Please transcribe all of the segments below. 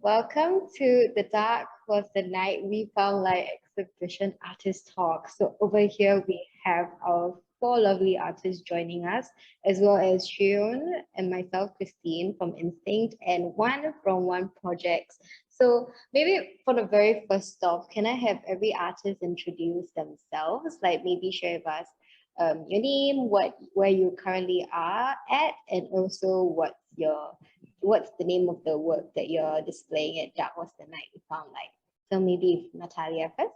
Welcome to The Dark Was the Night We Found Light exhibition artist talk. So over here we have our four lovely artists joining us, as well as Shion and myself, Christine from Instinct, and one from One Projects. So maybe for the very first stop, can I have every artist introduce themselves? Like maybe share with us your name, where you currently are at, and also what's the name of the work that you're displaying at Dark Was the Night We Found Light. So maybe Natalia first.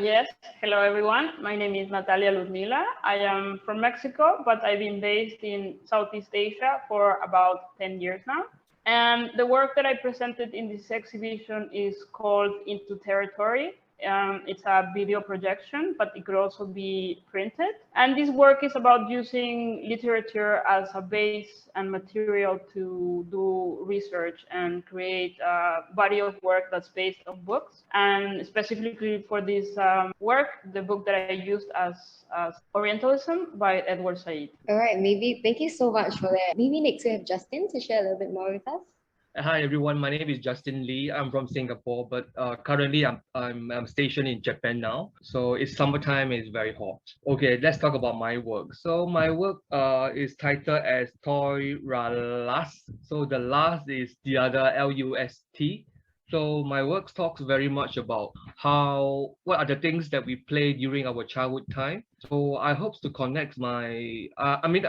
Yes, hello everyone. My name is Natalia Ludmila. I am from Mexico, but I've been based in Southeast Asia for about 10 years now. And the work that I presented in this exhibition is called Into Territory. It's a video projection, but it could also be printed. And this work is about using literature as a base and material to do research and create a body of work that's based on books. And specifically for this work, the book that I used as Orientalism by Edward Said. All right, maybe thank you so much for that. Maybe next we have Justin to share a little bit more with us. Hi everyone, my name is Justin Lee. I'm from Singapore, but currently I'm stationed in Japan now. So it's summertime and it's very hot. Okay, let's talk about my work. So my work is titled as Toy Last. So the last is the other LUST. So my work talks very much about what are the things that we play during our childhood time. So I hope to connect I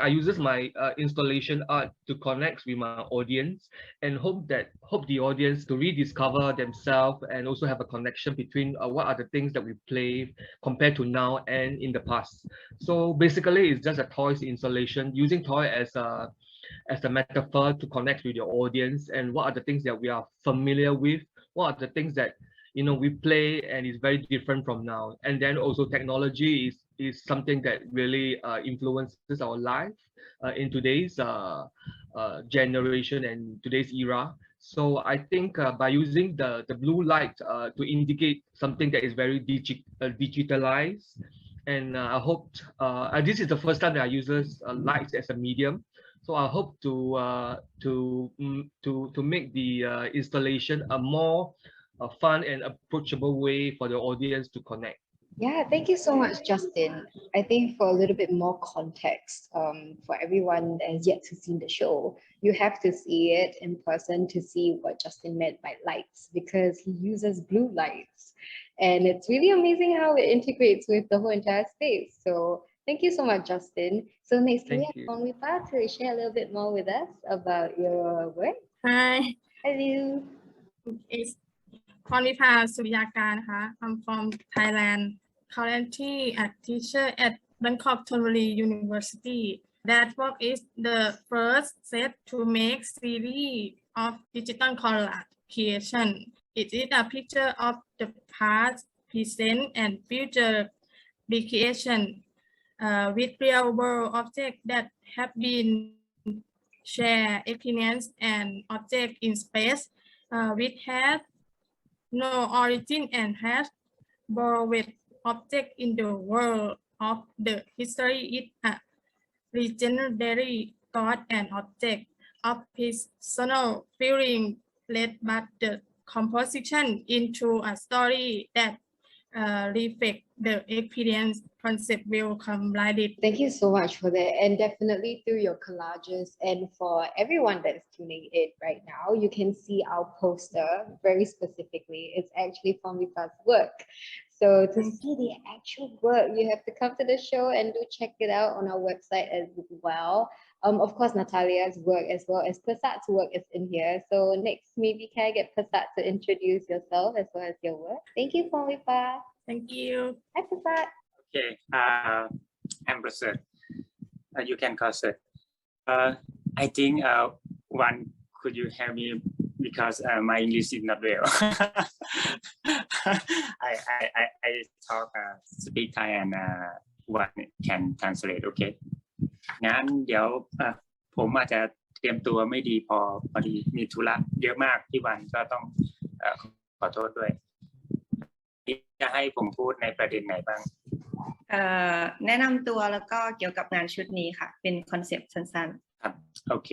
uses my installation art to connect with my audience and hope the audience to rediscover themselves and also have a connection between what are the things that we play compared to now and in the past. So basically it's just a toys installation using toy as a metaphor to connect with your audience and what are the things that we are familiar with, what are the things that we play and is very different from now. And then also technology is something that really influences our life in today's generation and today's era. So I think by using the blue light to indicate something that is very digitalized, and I hope this is the first time that I uses lights as a medium. So I hope to make the installation a more fun and approachable way for the audience to connect. Yeah, thank you so much, Justin. I think for a little bit more context, for everyone that has yet to see the show, you have to see it in person to see what Justin meant by lights, because he uses blue lights. And it's really amazing how it integrates with the whole entire space. So thank you so much, Justin. So next, can we have Oniric to share a little bit more with us about your work? Hi. Hello. It's Oniric Suryakarนะคะ. I'm from Thailand. Currently a teacher at Bangkok Thonburi University. That work is the first set to make series of digital color creation. It is a picture of the past, present, and future recreation with real-world objects that have been shared experience and objects in space, which has no origin and has borrowed object in the world of the history. It a legendary god and object of personal feeling led by the composition into a story that reflect the experience concept will combine it. Thank you so much for that, and definitely through your collages, and for everyone that is tuning in right now, you can see our poster very specifically. It's actually from Vipa's work. So to see the actual work, you have to come to the show and do check it out on our website as well. Of course, Natalia's work as well as Prasad's work is in here. So next, maybe can I get Prasad to introduce yourself as well as your work? Thank you, Vipa. Thank you. Hi, Prasad. Okay, I'm Prasad. You can call it. I think one, could you help me because my English is not well. I talk speak Thai and one can translate. Okay. งั้นเดี๋ยวผมอาจจะเตรียมตัวไม่ดีพอดีมีธุระเยอะมากที่วันก็ต้องขอโทษด้วยจะให้ผมพูดในประเด็นไหนบ้างแนะนำตัวแล้วก็เกี่ยวกับงานชุดนี้ค่ะเป็นคอนเซปต์สั้นๆครับโอเค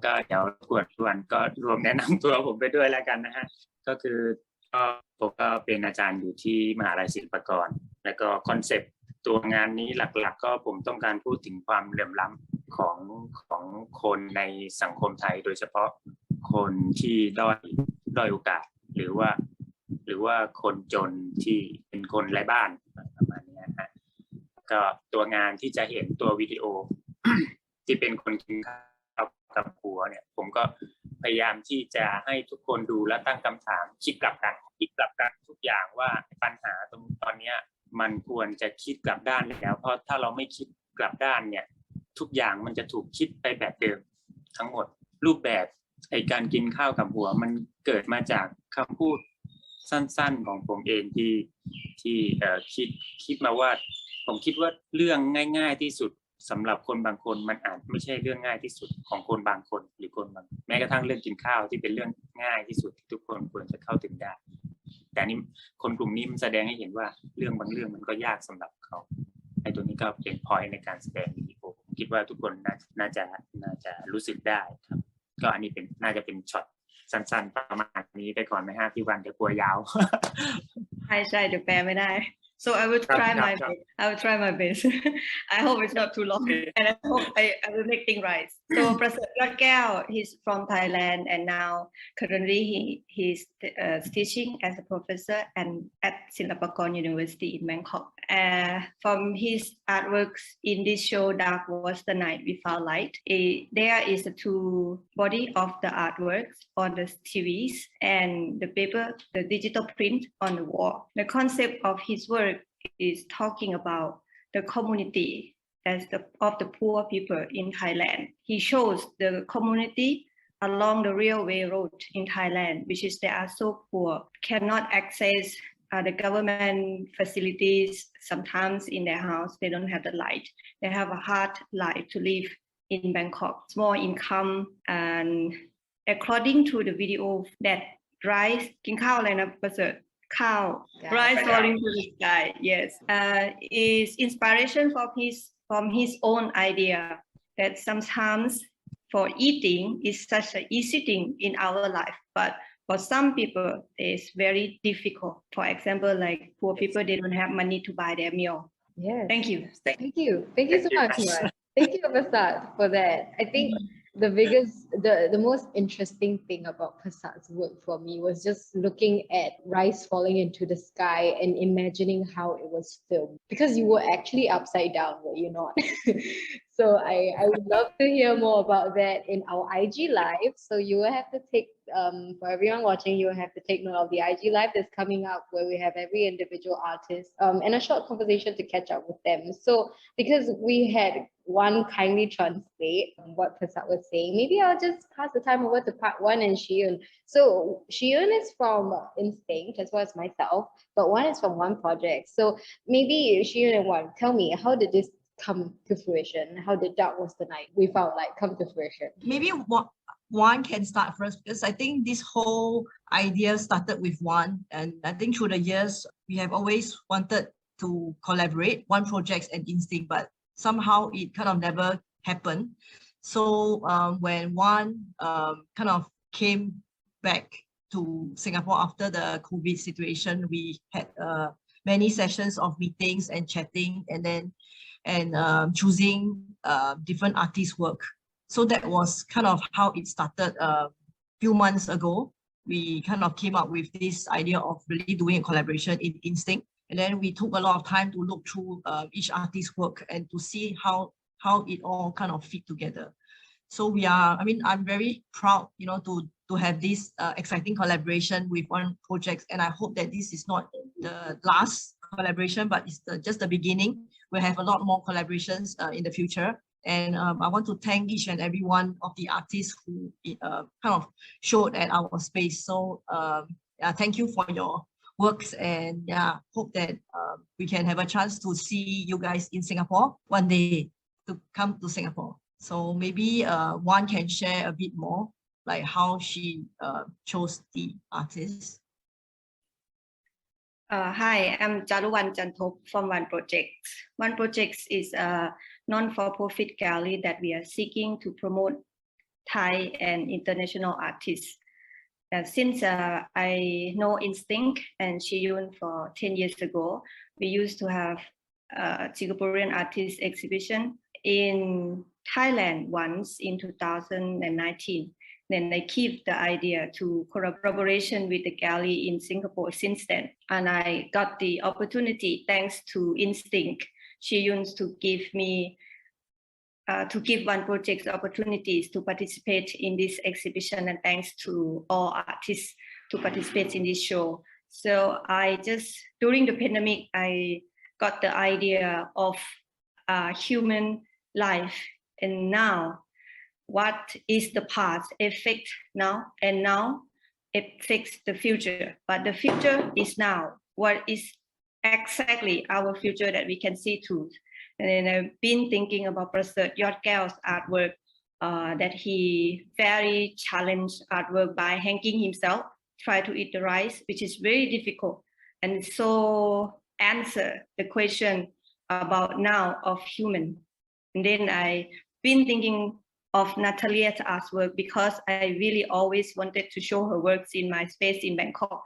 ก็เดี๋ยวกวนก็รวมแนะนำตัวผมไปด้วยแล้วกันนะฮะก็คือผมก็เป็นอาจารย์อยู่ที่มหาลัยศิลปากรแล้วก็คอนเซปต์ตัวงานนี้หลักๆก็ผมต้องการพูดถึงความเหลื่อมล้ำของคนในสังคมไทยโดยเฉพาะคนที่ด้อยโอกาสหรือว่าคนจนที่เป็นคนไร้บ้านประมาณนี้ฮะก็ตัวงานที่จะเห็นตัววิดีโอ ที่เป็นคนกินข้าวกับหัวเนี่ยผมก็พยายามที่จะให้ทุกคนดูและตั้งคำถามคิดกลับกันทุกอย่างว่าปัญหาตอนนี้มันควรจะคิดกลับด้านแล้วเพราะถ้าเราไม่คิดกลับด้านเนี่ยทุกอย่างมันจะถูกคิดไปแบบเดิมทั้งหมดรูปแบบการกินข้าวกับหัวมันเกิดมาจากคำพูดสั้นๆของผมเองที่คิดมาว่าผมคิดว่าเรื่องง่ายๆที่สุดสำหรับคนบางคนมันอาจไม่ใช่เรื่องง่ายที่สุดของคนบางคนหรือคนบางแม้กระทั่งเรื่องกินข้าวที่เป็นเรื่องง่ายที่สุดที่ทุกคนควรจะเข้าถึงได้แต่นี่คนกลุ่มนี้มันแสดงให้เห็นว่าเรื่องบางเรื่องมันก็ยากสำหรับเขาตัวนี้ก็เป็น point ในการแสดงวิดีโอผมคิดว่าทุกคนน่าจะรู้สึกได้ครับก็อันนี้น่าจะเป็นช็อตสั้นๆประมาณนี้ไปก่อนไหมฮะพี่วันเดี๋ยวกลัวยาว ใช่เดี๋ยวแปลไม่ได้ so I will try my best. I will try my best. I hope it's not too long and I hope I will make things right. So Prasad Ratkeo, he's from Thailand and now currently he's teaching as a professor and at Silpakorn University in Bangkok. From his artworks in this show Dark Was the Night We Found Light, there is a two body of the artworks on the TVs and the paper, the digital print on the wall. The concept of his work is talking about the community of the poor people in Thailand. He shows the community along the railway road in Thailand, which is they are so poor, cannot access the government facilities. Sometimes in their house, they don't have the light. They have a hard life to live in Bangkok. Small income, and according to the video that rice, กินข้าวอะไรนะประเสริฐ cow, rice falling to the sky, yes, is inspiration from his own idea that sometimes for eating is such an easy thing in our life, but for some people it's very difficult. For example, like poor people, they don't have money to buy their meal. Yes. Thank you So much. Thank you, Prasad, for that. I think the most interesting thing about Prasad's work for me was just looking at rice falling into the sky and imagining how it was filmed, because you were actually upside down, were you not? So I would love to hear more about that in our IG live. So you will have to take for everyone watching, you will have to take note of the IG live that's coming up, where we have every individual artist and a short conversation to catch up with them. So because we had one kindly translate what Prasad was saying, maybe I'll just pass the time over to part one and Shiyun. So Shiyun is from Instinc as well as myself, but one is from one project. So maybe Shiyun and one, tell me, how did this come to fruition? How did Dark Was the Night We Found Light come to fruition? Maybe one can start first, because I think this whole idea started with one, and I think through the years we have always wanted to collaborate one project and Instinct, but somehow it kind of never happened. So when one kind of came back to Singapore after the COVID situation, we had many sessions of meetings and chatting, and choosing different artists' work. So that was kind of how it started a few months ago. We kind of came up with this idea of really doing a collaboration in Instinct. And then we took a lot of time to look through each artist's work and to see how it all kind of fit together. So I'm very proud, to have this exciting collaboration with one project. And I hope that this is not the last collaboration, but it's just the beginning. We'll have a lot more collaborations in the future. And I want to thank each and every one of the artists who kind of showed at our space. So thank you for your works, and hope that we can have a chance to see you guys in Singapore one day, to come to Singapore. So maybe one can share a bit more, like how she chose the artists. Hi, I'm Jaruwan Jantop from One Project. One Project is a non-for-profit gallery that we are seeking to promote Thai and international artists. Since I know Instinc and Shiyun for 10 years ago, we used to have a Singaporean artist exhibition in Thailand once in 2019. Then I keep the idea to collaboration with the gallery in Singapore since then. And I got the opportunity, thanks to Instinc, Shiyun, to give me to give one project opportunities to participate in this exhibition, and thanks to all artists to participate in this show. So I just, during the pandemic, I got the idea of human life, and now what is the past affect now, and now it affects the future, but the future is now. What is exactly our future that we can see to? And then I've been thinking about Prasad Yotkao's artwork, that he very challenged artwork by hanging himself, try to eat the rice, which is very difficult. And so answer the question about now of human. And then I've been thinking of Natalia's artwork because I really always wanted to show her works in my space in Bangkok,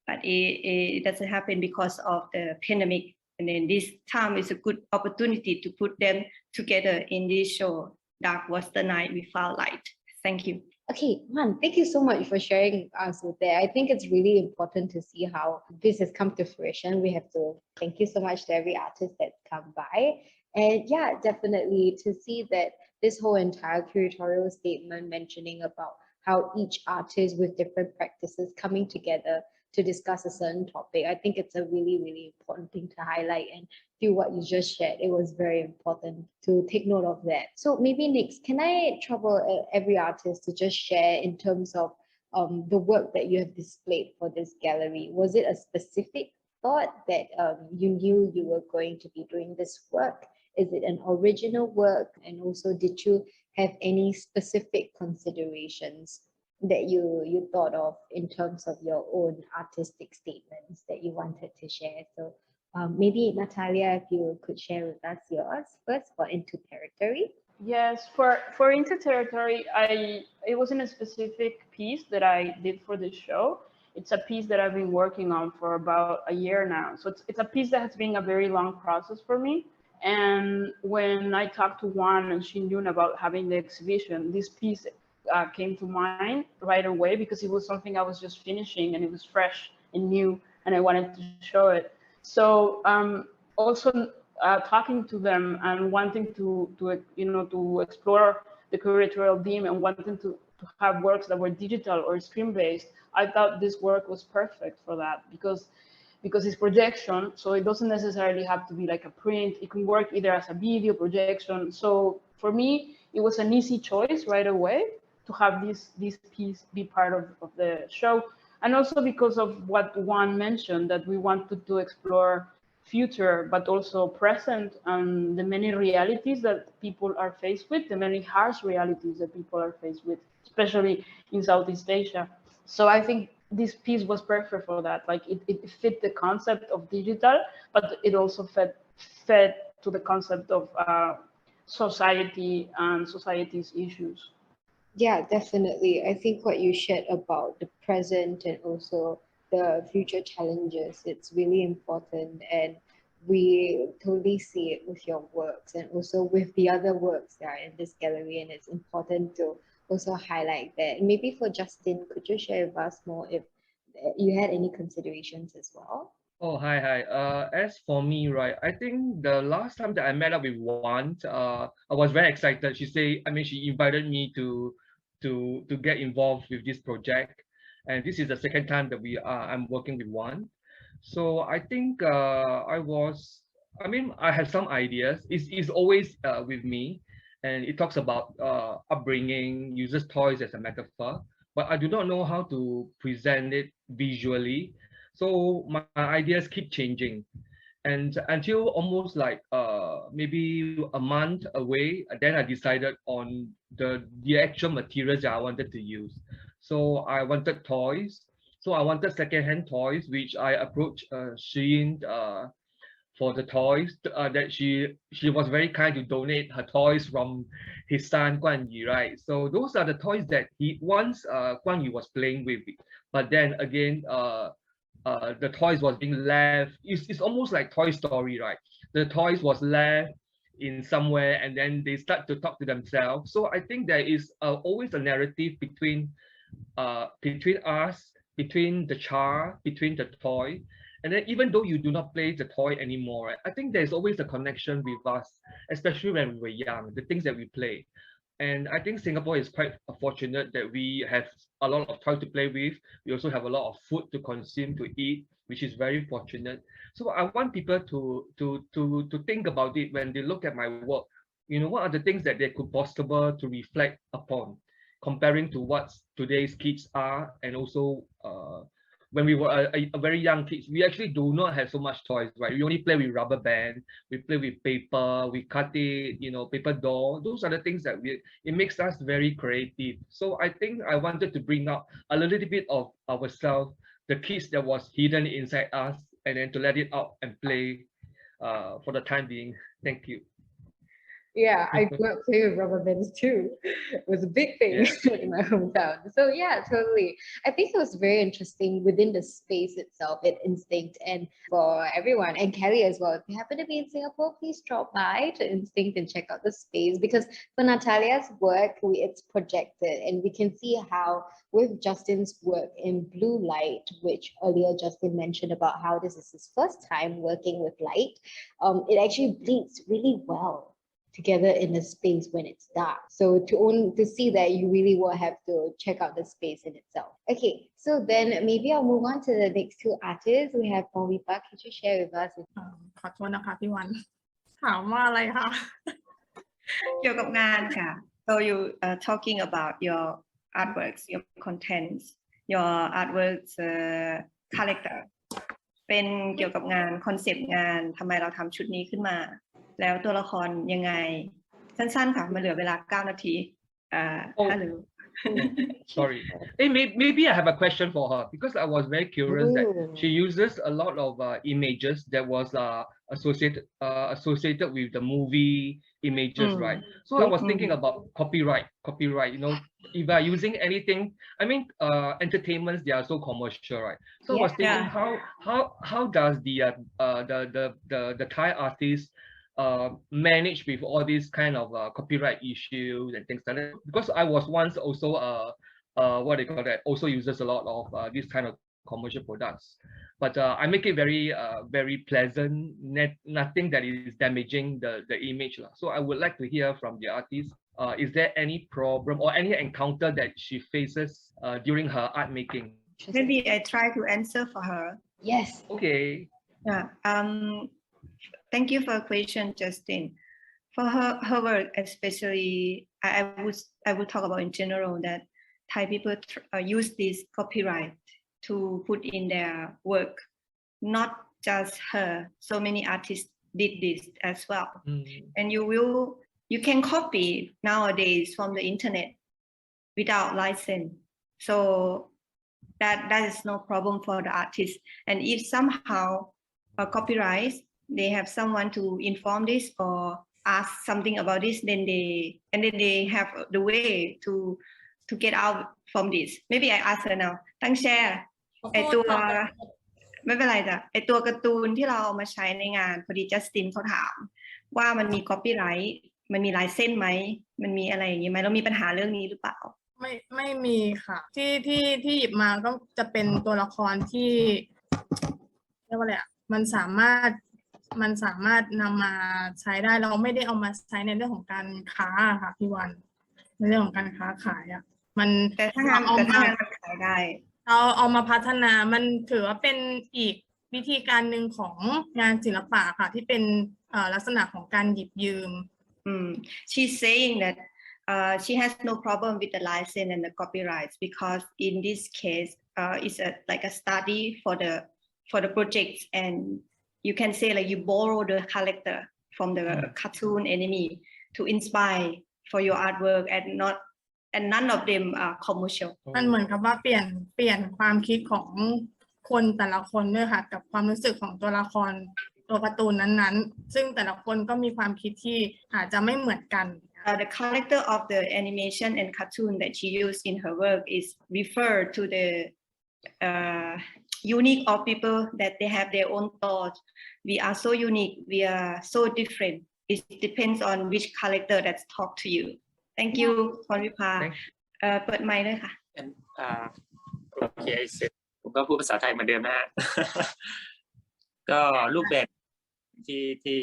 but it doesn't happen because of the pandemic. And then this time is a good opportunity to put them together in this show. Dark was the night we found light. Thank you. Okay, Man, thank you so much for sharing us with that. I think it's really important to see how this has come to fruition. We have to thank you so much to every artist that's come by. And yeah, definitely to see that this whole entire curatorial statement mentioning about how each artist with different practices coming together to discuss a certain topic. I think it's a really, really important thing to highlight, and through what you just shared, it was very important to take note of that. So maybe next, can I trouble every artist to just share in terms of the work that you have displayed for this gallery? Was it a specific thought that you knew you were going to be doing this work? Is it an original work? And also, did you have any specific considerations that you thought of in terms of your own artistic statements that you wanted to share? So maybe Natalia, if you could share with us yours first for Into Territory. Yes, for Into Territory, it wasn't a specific piece that I did for the show. It's a piece that I've been working on for about a year now. So it's a piece that has been a very long process for me. And when I talked to Juan and Shin-Yun about having the exhibition, this piece came to mind right away because it was something I was just finishing and it was fresh and new and I wanted to show it. So also talking to them and wanting to explore the curatorial theme and wanting to have works that were digital or screen based, I thought this work was perfect for that because it's projection, so it doesn't necessarily have to be like a print. It can work either as a video projection. So for me, it was an easy choice right away to have this piece be part of the show. And also because of what Juan mentioned, that we wanted to explore future, but also present, and the many realities that people are faced with, the many harsh realities that people are faced with, especially in Southeast Asia. So I think this piece was perfect for that. Like it fit the concept of digital, but it also fed to the concept of society and society's issues. Yeah, definitely. I think what you shared about the present and also the future challenges, it's really important, and we totally see it with your works and also with the other works that are in this gallery, and it's important to also highlight that. Maybe for Justin, could you share with us more if you had any considerations as well? Oh, hi. As for me, right, I think the last time that I met up with Juan, I was very excited. She invited me to get involved with this project, and this is the second time that I'm working with Juan. So I think I have some ideas. It's always with me, and it talks about upbringing, uses toys as a metaphor, but I do not know how to present it visually. So my ideas keep changing, and until almost like maybe a month away, then I decided on the actual materials that I wanted to use. So I wanted toys. So I wanted secondhand toys, which I approached Shein for the toys, that she was very kind to donate her toys from his son Guan Yu, right? So those are the toys that he once Guan Yu was playing with, but then again the toys was being left. It's almost like Toy Story, right? The toys was left in somewhere and then they start to talk to themselves. So I think there is always a narrative between us, between the child, between the toy. And then even though you do not play the toy anymore, right, I think there's always a connection with us, especially when we were young, the things that we play. And I think Singapore is quite fortunate that we have a lot of toys to play with. We also have a lot of food to consume, to eat, which is very fortunate. So I want people to think about it when they look at my work. You know, what are the things that they could possible to reflect upon, comparing to what today's kids are, and also when we were a very young kids, we actually do not have so much toys, right? We only play with rubber band, we play with paper, we cut it, you know, paper doll. Those are the things that it makes us very creative. So I think I wanted to bring out a little bit of ourselves, the kids that was hidden inside us, and then to let it out and play for the time being. Thank you. Yeah, I grew up playing with rubber bands too. It was a big thing in my hometown. So yeah, totally. I think it was very interesting within the space itself at Instinct, and for everyone, and Kelly as well. If you happen to be in Singapore, please drop by to Instinct and check out the space, because for Natalia's work, it's projected and we can see how with Justin's work in blue light, which earlier Justin mentioned about how this is his first time working with light, it actually bleeds really well together in a space when it's dark. So to see that, you really will have to check out the space in itself. Okay, so then maybe I'll move on to the next two artists. We have Pongvipa. Could you share with us? ขอโทษนะคะพี่วันถามว่าอะไรคะ เกี่ยวกับงานค่ะ so you talking about your artworks, your contents, your artworks character เป็นเกี่ยวกับงานคอนเซปต์งานทำไมเราทำชุดนี้ขึ้นมาแล้วตัวละครยังไงสั้นๆค่ะมันเหลือเวลา9 นาทีฮัลโหล Sorry. Hey, maybe I have a question for her, because I was very curious that she uses a lot of images that was associated with the movie images, right? So I was thinking about copyright. You know, if you are using anything, I mean, entertainments, they are so commercial, right? So I was thinking, how does the Thai artist manage with all these kind of copyright issues and things like that? Because I was once also what they call that, also uses a lot of this kind of commercial products, but I make it very pleasant, nothing that is damaging the image. So I would like to hear from the artist, is there any problem or any encounter that she faces during her art making? Maybe I try to answer for her. Yes. Okay. Yeah. Thank you for the question, Justin. For her work, especially, I would talk about in general that Thai people use this copyright to put in their work. Not just her. So many artists did this as well. And you can copy nowadays from the internet without license. So that is no problem for the artist. And if somehow copyright, they have someone to inform this or ask something about this, then they have the way to get out from this. Maybe I ask her now. ตั้งแชร์ไอตัวไม่เป็นไรจ้ะไอตัวการ์ตูนที่เราเอามาใช้ในงานพอดีจัสตินเขาถามว่ามันมี copyright มันมีลายเส้นไหมมันมีอะไรอย่างนี้ไหมเรามีปัญหาเรื่องนี้หรือเปล่าไม่มีค่ะที่หยิบมาก็จะเป็นตัวละครที่เรียกว่าอะไรอ่ะมันสามารถนำมาใช้ได้เราไม่ได้เอามาใช้ในเรื่องของการค้าค่ะพี่วันในเรื่องของการค้าขายอ่ะมันแต่ถ้างานมันขายได้เอามาพัฒนามันถือว่าเป็นอีกวิธีการหนึ่งของงานศิลปะค่ะที่เป็นลักษณะของการหยิบยืมShe's saying that she has no problem with the license and the copyrights because in this case it's like a study for the projects, and you can say like you borrow the character from the cartoon anime to inspire for your artwork, and none of them are commercial. มันเหมือนกับว่าเปลี่ยนความคิดของคนแต่ละคนด้วยค่ะกับความรู้สึกของตัวละคร ตัวการ์ตูนนั้นๆซึ่งแต่ละคนก็มีความคิดที่อาจจะไม่เหมือนกัน The character of the animation and cartoon that she used in her work is referred to the unique of people that they have their own thoughts. We are so unique. We are so different. It depends on which character that's talk to you. Thank you พรวิภาเปิดไมค์ด้วยค่ะ โอเคผมก็พูดภาษาไทยเหมือนเดิมนะฮะ ก็รูปแบบที่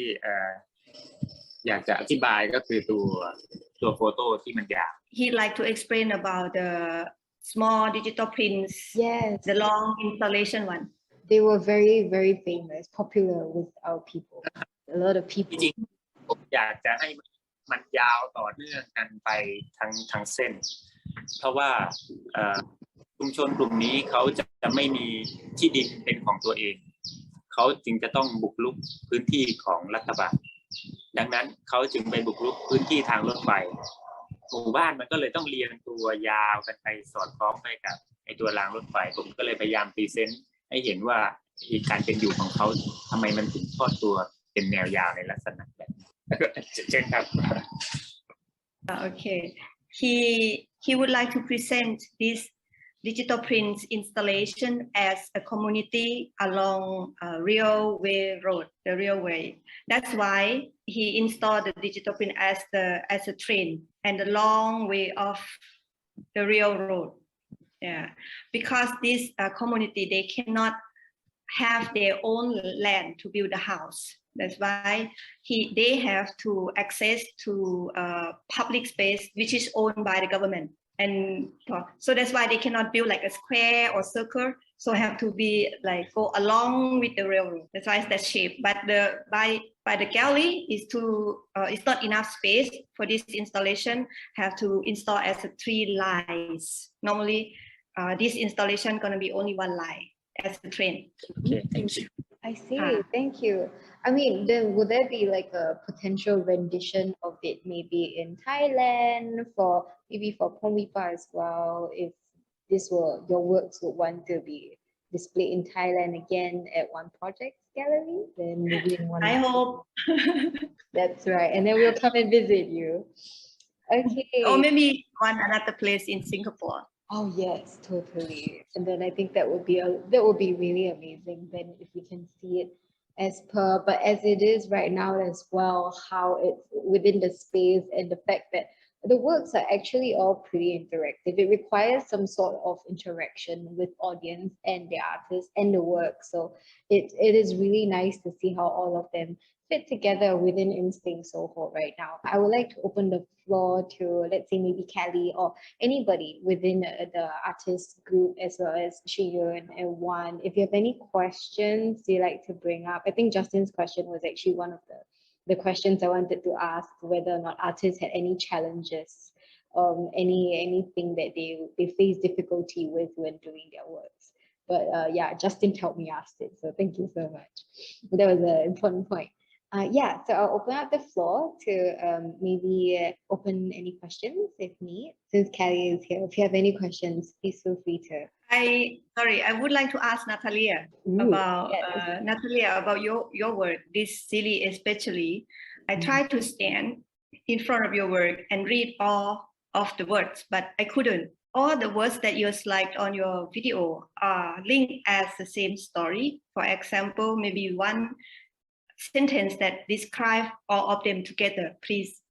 อยากจะอธิบายก็คือตัวโฟโต้ที่มันยาว He'd like to explain about the small digital prints. Yes. The long installation one. They were very, very famous, popular with our people. A lot of จ people. ริงๆผมอยากจะให้มันยาวต่อเนื่องกันไปทั้งเส้น เพราะว่าชุมชนกลุ่มนี้เขาจะไม่มีที่ดินเป็นของตัวเองเขาจึงจะต้องบุกรุกพื้นที่ของรัฐบาลดังนั้นเขาจึงไปบุกรุกพื้นที่ทางรถไฟหมู่บ้านมันก็เลยต้องเรียงตัวยาวกันไปสอดคล้องไปกับไอ้ตัวรางรถไฟผมก็เลยพยายามพรีเซนต์ให้เห็นว่าการเป็นอยู่ของเขาทำไมมันถึงทอดตัวเป็นแนวยาวในลักษณะแบบนี้เช่นครับ Okay. He would like to present this digital prints installation as a community along railway road, the railway. That's why he installed the digital print as a train and the long way of the railroad. Yeah, because this community, they cannot have their own land to build a house. That's why they have to access to public space, which is owned by the government. And so that's why they cannot build like a square or circle. So have to be like go along with the railroad. That's why it's that shape. But by the gallery is it's not enough space for this installation. Have to install as a 3 lines. Normally, this installation gonna be only 1 line as a train. Okay, thank you. I see. Thank you. I mean, then would there be like a potential rendition of it maybe in Thailand maybe for Pongwipa as well, if this were your works would want to be displayed in Thailand again at one project gallery, then maybe in one. I hope. That's right. And then we'll come and visit you. Okay. Or maybe another place in Singapore. Oh yes, totally. And then I think that would be really amazing then if we can see it but as it is right now as well, how it's within the space and the fact that the works are actually all pretty interactive. It requires some sort of interaction with audience and the artist and the work. So it is really nice to see how all of them fit together within Instinc Soho right now. I would like to open the floor to, let's say, maybe Kelly or anybody within the artist group, as well as Shiyun and Juan. If you have any questions you like to bring up, I think Justin's question was actually one of the questions I wanted to ask, whether or not artists had any challenges, anything that they face difficulty with when doing their works. But yeah, Justin helped me ask it, so thank you so much. That was an important point. Yeah, so I'll open up the floor to maybe open any questions if need. Since Kelly is here, if you have any questions, please feel free to. I would like to ask Natalia about your work, this series especially. I tried to stand in front of your work and read all of the words, but I couldn't. All the words that you slide on your video are linked as the same story. For example, maybe one sentence that describe all of them together, please.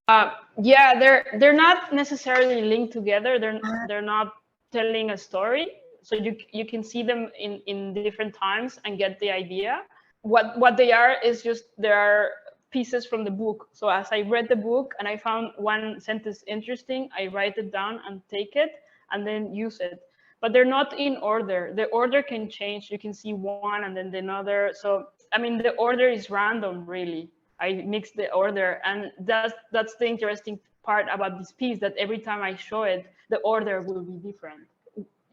Yeah, they're not necessarily linked together. They're not telling a story. So you can see them in different times and get the idea. What they are is just there are pieces from the book. So as I read the book and I found one sentence interesting, I write it down and take it and then use it. But they're not in order. The order can change. You can see one and then another. So I mean, the order is random, really. I mix the order, and that's the interesting part about this piece, that every time I show it, the order will be different.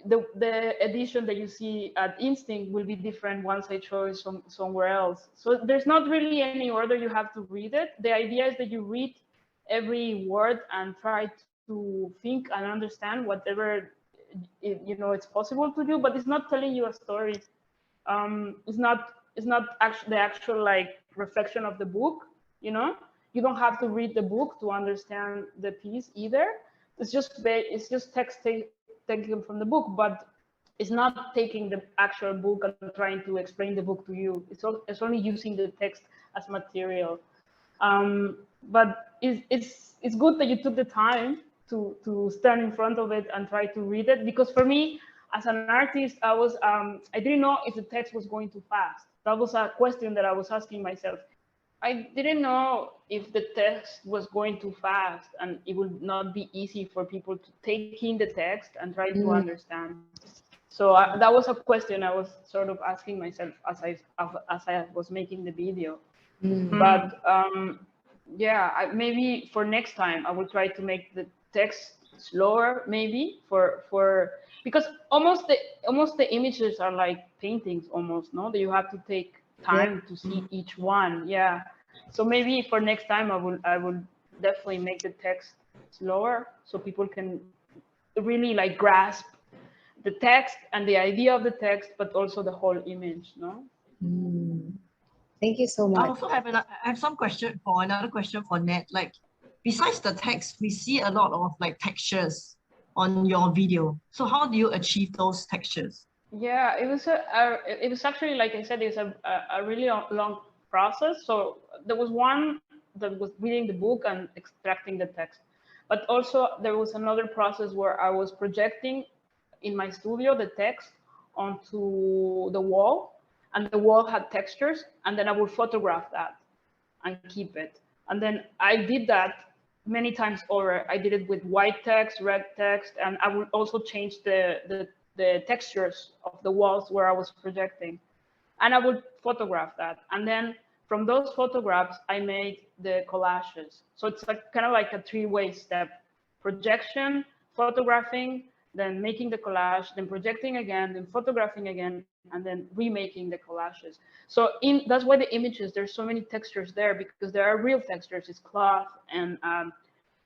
The edition that you see at Instinc will be different once I show it somewhere else. So there's not really any order. You have to read it. The idea is that you read every word and try to think and understand whatever it's possible to do, but it's not telling you a story. It's not the actual like reflection of the book. You know, you don't have to read the book to understand the piece either. It's just text taken from the book, but it's not taking the actual book and trying to explain the book to you. It's only using the text as material. But it's good that you took the time to stand in front of it and try to read it, because for me as an artist, I didn't know if the text was going too fast. That was a question that I was asking myself. I didn't know if the text was going too fast and it would not be easy for people to take in the text and try to understand. So that was a question I was sort of asking myself as I was making the video. But yeah, maybe for next time I will try to make the text slower, maybe because almost the images are like paintings almost, no? That you have to take time to see each one. Yeah. So maybe for next time I will definitely make the text slower so people can really like grasp the text and the idea of the text, but also the whole image, no? Thank you so much. I also have another question for Ned. Like, besides the text, we see a lot of like textures on your video. So how do you achieve those textures? Yeah, it was actually, like I said, it's a really long process. So there was one that was reading the book and extracting the text, but also there was another process where I was projecting in my studio the text onto the wall, and the wall had textures, and then I would photograph that and keep it. And then I did that many times over. I did it with white text, red text, and I would also change the textures of the walls where I was projecting, and I would photograph that. And then from those photographs, I made the collages. So it's like kind of like a three-way step: projection, photographing, then making the collage, then projecting again, then photographing again, and then remaking the collages. So that's why the images, there's so many textures there, because there are real textures. It's cloth and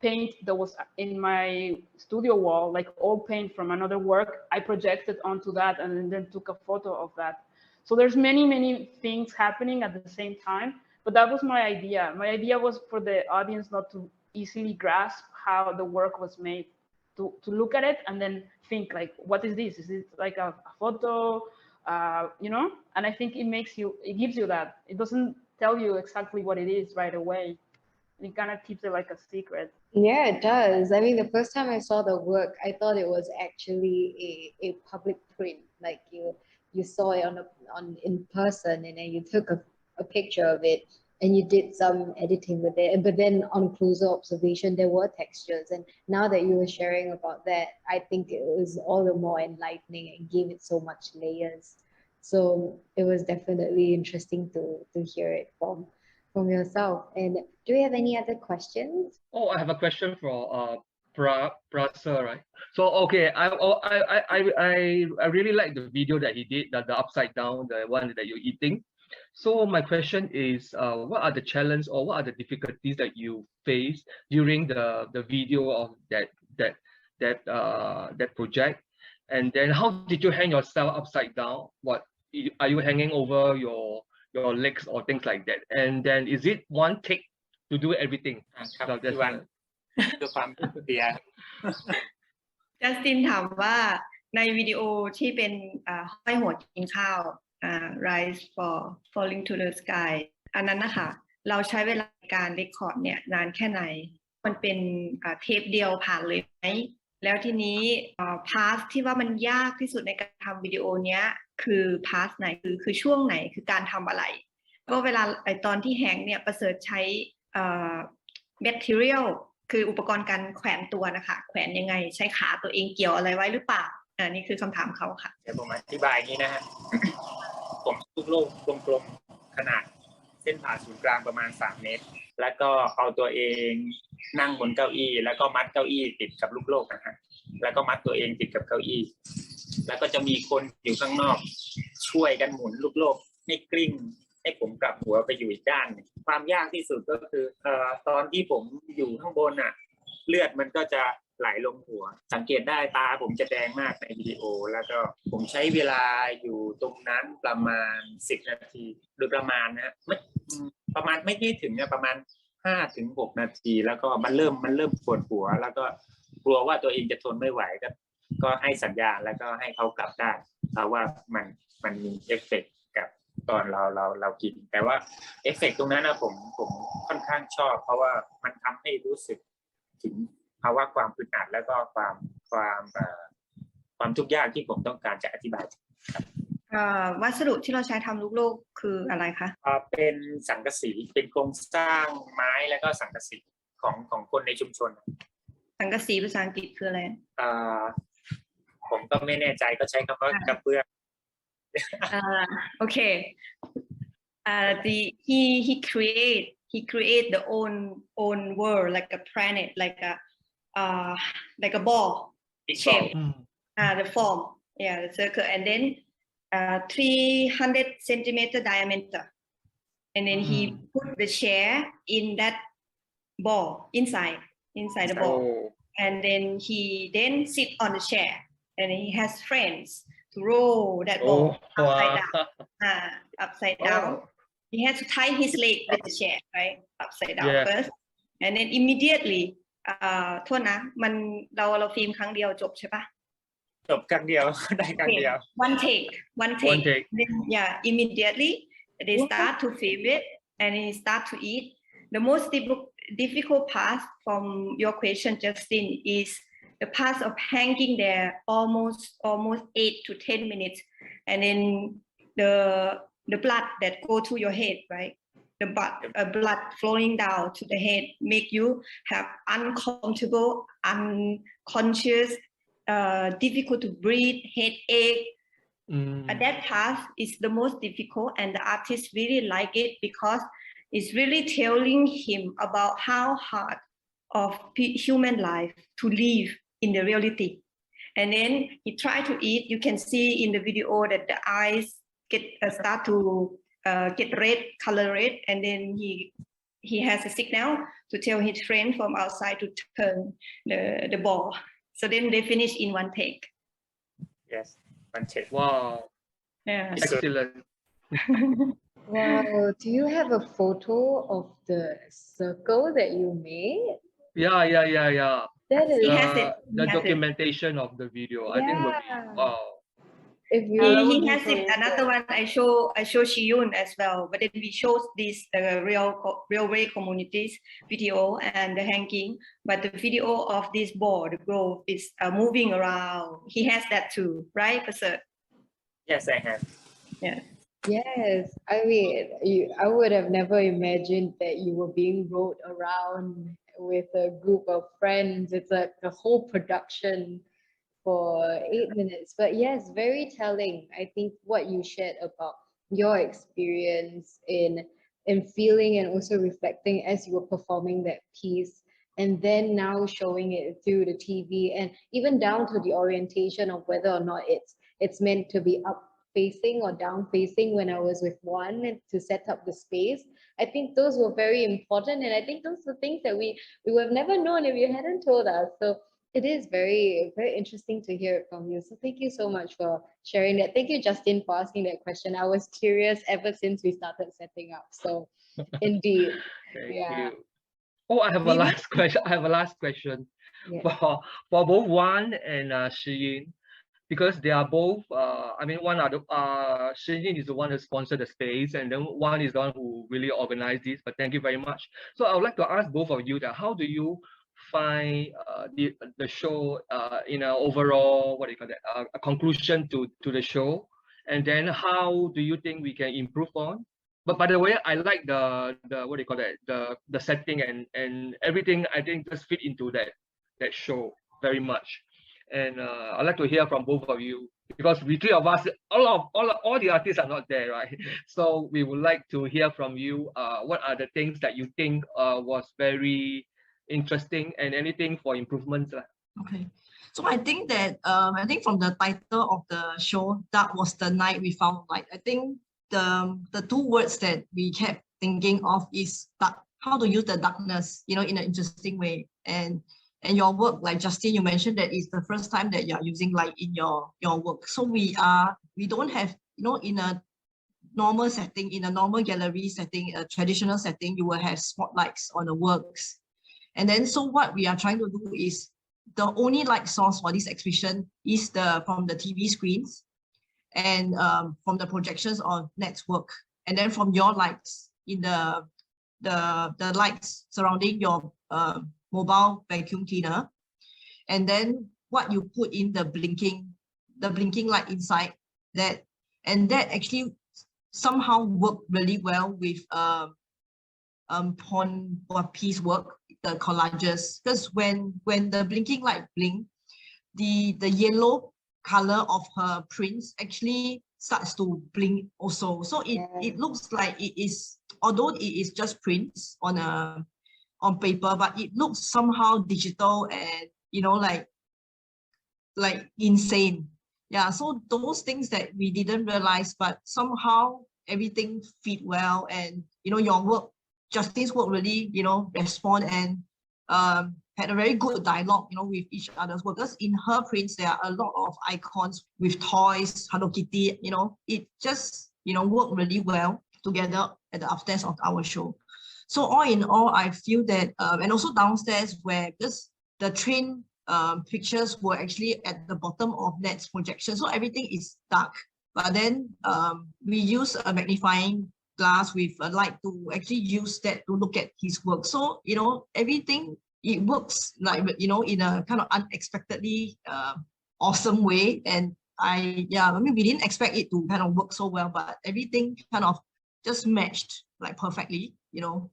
paint that was in my studio wall, like old paint from another work. I projected onto that and then took a photo of that. So there's many things happening at the same time, but that was my idea. My idea was for the audience not to easily grasp how the work was made, to look at it and then think like, what is this? Is it like a photo? You know? And I think it gives you that. It doesn't tell you exactly what it is right away. It kind of keeps it like a secret. Yeah, it does. I mean, the first time I saw the work, I thought it was actually a public print. Like you saw it in person, and then you took a picture of it and you did some editing with it. But then on closer observation, there were textures. And now that you were sharing about that, I think it was all the more enlightening and gave it so much layers. So it was definitely interesting to hear it from yourself. And do we have any other questions? Oh, I have a question for Prasa, right? So okay, I really like the video that he did, the upside down, the one that you're eating. So my question is, what are the challenges or what are the difficulties that you face during the video of that project? And then how did you hang yourself upside down? What are you hanging over your legs or things like that? And then is it one take to do everything? ครับพี่วันด้วยความเสีย จัสตินถามว่าในวิดีโอที่เป็นห้อยหัวกินข้าว Rise for Falling to the Sky อันนั้นนะคะเราใช้เวลาการเรคคอร์ดเนี่ยนานแค่ไหนมันเป็นเทปเดียวผ่านเลยไหมแล้วทีนี้พาสที่ว่ามันยากที่สุดในการทำวิดีโอเนี้ยคือพาสไหนคือช่วงไหนคือการทำอะไรก็เวลาตอนที่แฮงเนี่ยประเสริฐใช้material คืออุปกรณ์การแขวนตัวนะคะแขวนยังไงใช้ขาตัวเองเกี่ยวอะไรไว้หรือเปล่านี่คือคำถามเขาค่ะเดี๋ยวผมอธิบายอย่างนี้นะฮะ ผมลูกโลกกลมๆขนาดเส้นผ่าศูนย์กลางประมาณ3 เมตรแล้วก็เอาตัวเองนั่งบนเก้าอี้แล้วก็มัดเก้าอี้ติดกับลูกโลกนะฮะแล้วก็มัดตัวเองติดกับเก้าอี้แล้วก็จะมีคนอยู่ข้างนอกช่วยกันหมุนลูกโลกให้กลิ้งให้ผมกลับหัวไปอยู่อีกด้านความยากที่สุดก็คือตอนที่ผมอยู่ข้างบนน่ะเลือดมันก็จะ ไหลลงหัวสังเกตได้ตาผมจะแดงมากในวิดีโอแล้วก็ผมใช้เวลาอยู่ตรงนั้นประมาณ10 นาทีโดยประมาณนะไม่ประมาณไม่ถึงนะประมาณ5 ถึง 6 นาทีแล้วก็มันเริ่มปวดหัวแล้วก็กลัวว่าตัวเองจะทนไม่ไหวก็ให้สัญญาณแล้วก็ให้เขากลับได้เพราะว่ามันมีเอฟเฟกต์กับตอนเรากินแต่ว่าเอฟเฟกต์ตรงนั้นนะผมค่อนข้างชอบเพราะว่ามันทำให้รู้สึกถึงภาวะความอึดอัดแล้วก็ความทุกข์ยากที่ผมต้องการจะอธิบายวัสดุที่เราใช้ทำลูกโลกคืออะไรคะเป็นสังกะสีเป็นโครงสร้างไม้แล้วก็สังกะสีของคนในชุมชนสังกะสีภาษาอังกฤษคืออะไรผมก็ไม่แน่ใจก็ใช้คำว่ากระเบื้องokay he create the own world like a planet like a ball shape the form the circle and then 300 centimeter diameter and then he put the chair in that ball inside the ball and then he sit on the chair and he has friends to roll that ball upside down he has to tie his leg with the chair right upside down first and then immediately โทษนะมันเราฟิล์มครั้งเดียวจบใช่ปะจบครั้งเดียวได้ครั้งเดียว one take then immediately they start to film it and they start to eat the most difficult part from your question Justin is the part of hanging there almost 8 to 10 minutes and then the blood that go to your head right the blood flowing down to the head make you have uncomfortable unconscious difficult to breathe headache that part is the most difficult and the artist really like it because it's really telling him about how hard of human life to live in the reality and then he try to eat you can see in the video that the eyes get start to get color red and then he has a signal to tell his friend from outside to turn the ball so then they finish in one take yes one take wow excellent wow do you have a photo of the circle that you made yeah that is the documentation of the video I think would be wow if you he has it another one I show Shiyun as well but then we show this railway communities video and the hanging but the video of this ball the grove is moving around he has that too right Prasad yes I have yes I mean I would have never imagined that you were being rode around with a group of friends it's like a whole production for 8 minutes but yes very telling I think what you shared about your experience in feeling and also reflecting as you were performing that piece and then now showing it through the TV and even down to the orientation of whether or not it's meant to be up facing or down facing when I was with one to set up the space I think those were very important and I think those were things that we would have never known if you hadn't told us so it is very very interesting to hear it from you so thank you so much for sharing that thank you Justin for asking that question I was curious ever since we started setting up so indeed thank you I have a last question for both Wan and Shiyin because they are both I mean one are the Shiyin is the one who sponsored the space and then one is the one who really organized this but thank you very much so I would like to ask both of you that how do you find the show in an overall what do you call that a conclusion to the show and then how do you think we can improve on but by the way I like the what do you call that the setting and everything I think just fit into that show very much and I'd like to hear from both of you because we three of us all the artists are not there right so we would like to hear from you what are the things that you think was very interesting and anything for improvements okay so I think that I think from the title of the show that was the night we found light I think the two words that we kept thinking of is dark how to use the darkness in an interesting way and And your work, like Justin, you mentioned that it's the first time that you're using light in your work. So we don't have, in a normal setting, in a normal gallery setting, a traditional setting, you will have spotlights on the works. And then, so what we are trying to do is the only light source for this exhibition is from the TV screens and from the projections on network, and then from your lights in the lights surrounding your mobile vacuum cleaner, and then what you put in the blinking light inside that, and that actually somehow worked really well with Pon or piece work, the collages, because when the blinking light blink, the yellow color of her prints actually starts to blink also. So it looks like it is, although it is just prints on paper, but it looks somehow digital and like insane. Yeah, so those things that we didn't realize, but somehow everything fit well, and your work, Justin's work, really respond and had a very good dialogue with each other's work. Because in her prints there are a lot of icons with toys, Hello Kitty, it just worked really well together at the upstairs of our show. So all in all, I feel that and also downstairs, where because the train pictures were actually at the bottom of Net's projection, so everything is dark, but then we use a magnifying glass with a light to actually use that to look at his work. So everything, it works like in a kind of unexpectedly awesome way. And I mean, we didn't expect it to kind of work so well, but everything kind of just matched like perfectly,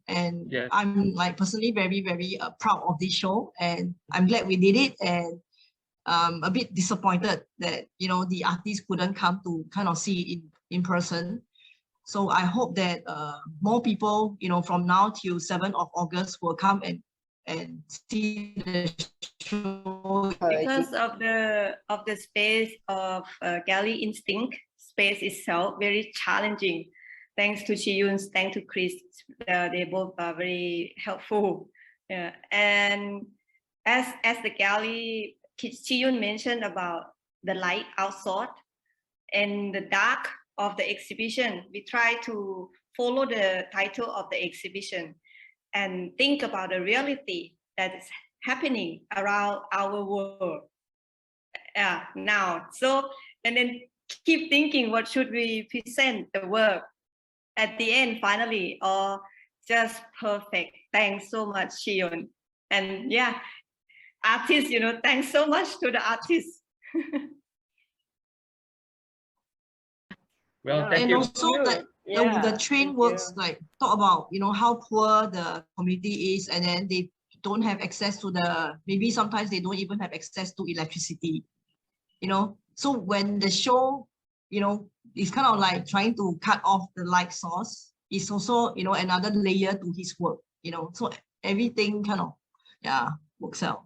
and Yes. I'm like personally very, very proud of this show, and I'm glad we did it. And a bit disappointed that the artists couldn't come to kind of see it in person. So I hope that more people from now till 7th of August will come and see the show. Because of the space of Gallery Instinct, space itself very challenging. Thanks to Chiyun, thanks to Chris, they both are very helpful. And as the gallery, Chiyun mentioned about the light outside and the dark of the exhibition, we try to follow the title of the exhibition and think about the reality that is happening around our world now. So, and then keep thinking, what should we present the work at the end finally, or just perfect. Thanks so much, Chiyun. And yeah, artists, thanks so much to the artists. Well, thank And you. also that the train works, like talk about how poor the community is, and then they don't have access to maybe sometimes they don't even have access to electricity, so when the show is kind of like trying to cut off the light source, is also another layer to his work, so everything kind of works out.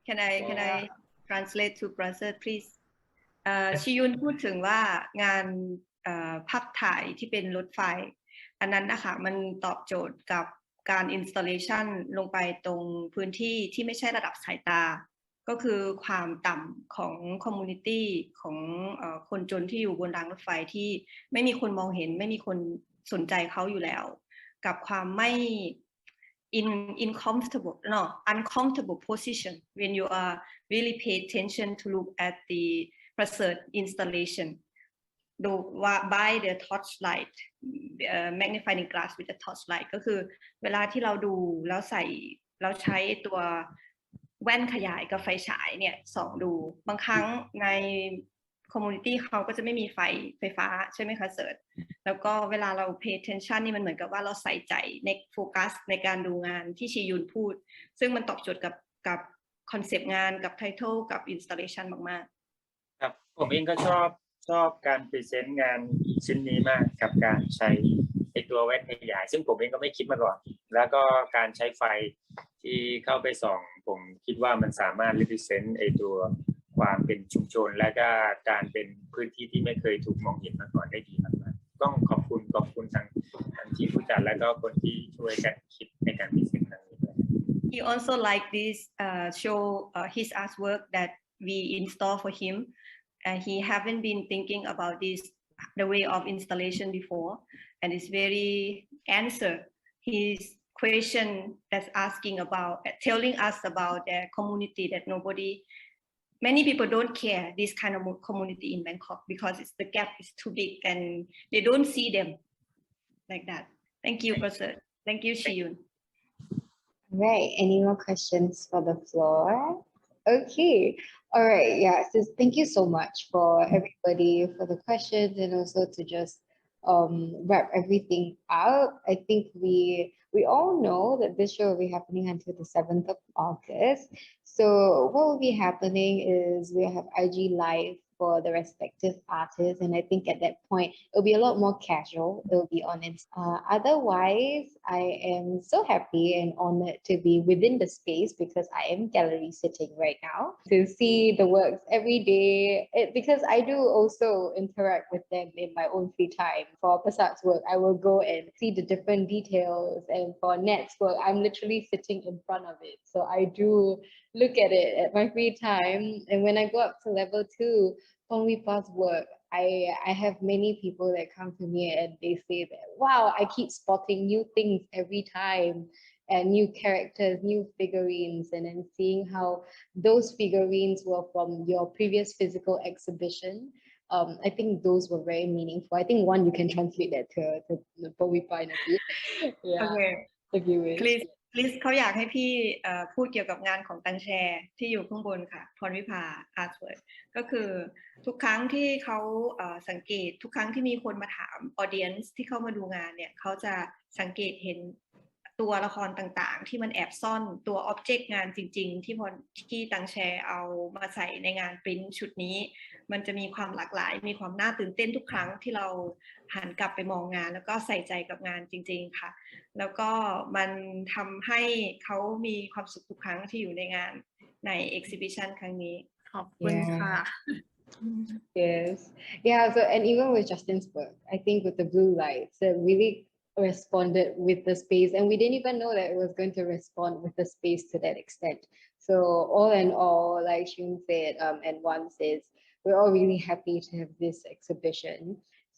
Can I translate to brother, please? ชิยุนพูดถึงว่างานภาพถ่ายที่เป็นรถไฟอันนั้นนะคะมันตอบโจทย์กับการ installation ลงไปตรงพื้นที่ที่ไม่ใช่ระดับสายตาก็คือความต่ำของ community ของคนจนที่อยู่บนรางรถไฟที่ไม่มีคนมองเห็นไม่มีคนสนใจเขาอยู่แล้วกับความไม่ uncomfortable position when you are really pay attention to look at the preserved installation by the torchlight magnifying glass with the torchlight ก็คือเวลาที่เราดูแล้วเราใช้ตัวแว่นขยายกับไฟฉายเนี่ยส่องดูบางครั้งในคอมมูนิตี้เขาก็จะไม่มีไฟฟ้าใช่ไหมคะเสิร์ชแล้วก็เวลาเรา pay attention นี่มันเหมือนกับว่าเราใส่ใจในโฟกัสในการดูงานที่ชียุนพูดซึ่งมันตอบโจทย์กับคอนเซปต์งานกับไททอลกับ installation มากๆครับผมเองก็ชอบการพรีเซนต์งานชิ้นนี้มากกับการใช้ตัวแว่นขยายซึ่งผมเองก็ไม่คิดมาก่อนแล้วก็การใช้ไฟที่เข้าไปส่องผมคิดว่ามันสามารถ represent ตัวความเป็นชุมชนและก็การเป็นพื้นที่ที่ไม่เคยถูกมองเห็นมาก่อนได้ดีมากๆต้องขอบคุณทางทีมผู้จัดและก็คนที่ช่วยกันคิดในการพรีเซนต์ครั้งนี้ด้วย he also liked this show his artwork that we install for him. He haven't been thinking about this the way of installation before, and it's very answer his question that's asking about telling us about their community that many people don't care this kind of community in Bangkok because the gap is too big and they don't see them like that. Thank you, Professor. Thank you, Shiyun. Right. Any more questions for the floor? Okay. All right. Yeah. So thank you so much for everybody for the questions and also to just wrap everything up. I think we all know that this show will be happening until the 7th of August. So what will be happening is we'll have IG Live for the respective artists, and I think at that point it'll be a lot more casual. It'll be on it. Otherwise, I am so happy and honored to be within the space because I am gallery sitting right now to see the works every day. Because I do also interact with them in my own free time. For Prasat's work, I will go and see the different details, and for Net's work, I'm literally sitting in front of it. So I do look at it at my free time. And when I go up to level 2, Pongwipa's work, I have many people that come to me and they say that, wow, I keep spotting new things every time and new characters, new figurines, and then seeing how those figurines were from your previous physical exhibition. I think those were very meaningful. I think one, you can translate that to Pongwipa in a bit. Yeah. Okay. If you wish. Please เขาอยากให้พี่พูดเกี่ยวกับงานของตังแชร์ที่อยู่ข้างบนค่ะพรวิภา Artwork ก็คือทุกครั้งที่เขาสังเกตทุกครั้งที่มีคนมาถาม audience ที่เข้ามาดูงานเนี่ยเขาจะสังเกตเห็นตัวละครต่างๆที่มันแอบซ่อนตัว object งานจริงๆที่ตังแชร์เอามาใส่ในงานปริ้นชุดนี้มันจะมีความหลากหลายมีความน่าตื่นเต้นทุกครั้งที่เราหันกลับไปมองงานแล้วก็ใส่ใจกับงานจริงๆค่ะแล้วก็มันทำให้เขามีความสุขทุกครั้งที่อยู่ในงานใน exhibition ครั้งนี้ขอบคุณค่ะ Yes. Yeah, so and even with Justin's work, I think with the blue lights, it really responded with the space, and we didn't even know that it was going to respond with the space to that extent. So all in all, like Shun said, and Wan says, we're all really happy to have this exhibition.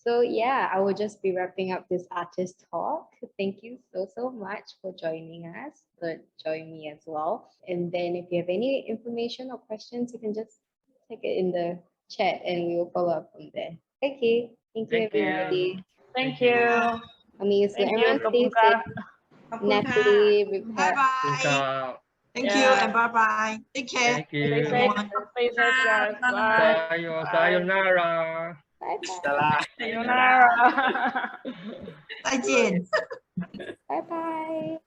So yeah, I will just be wrapping up this artist talk. Thank you so much for joining us, join me as well. And then if you have any information or questions, you can just take it in the chat and we will follow up from there. Okay, thank you everybody. Thank you. Amazing. Thank you. Everyone stay safe. Natalie, Bye bye. Thank you and bye bye. Take care. Thank you. Stay safe, guys. Bye. Sayonara. Bye bye. Sayonara. 再见。 Bye bye.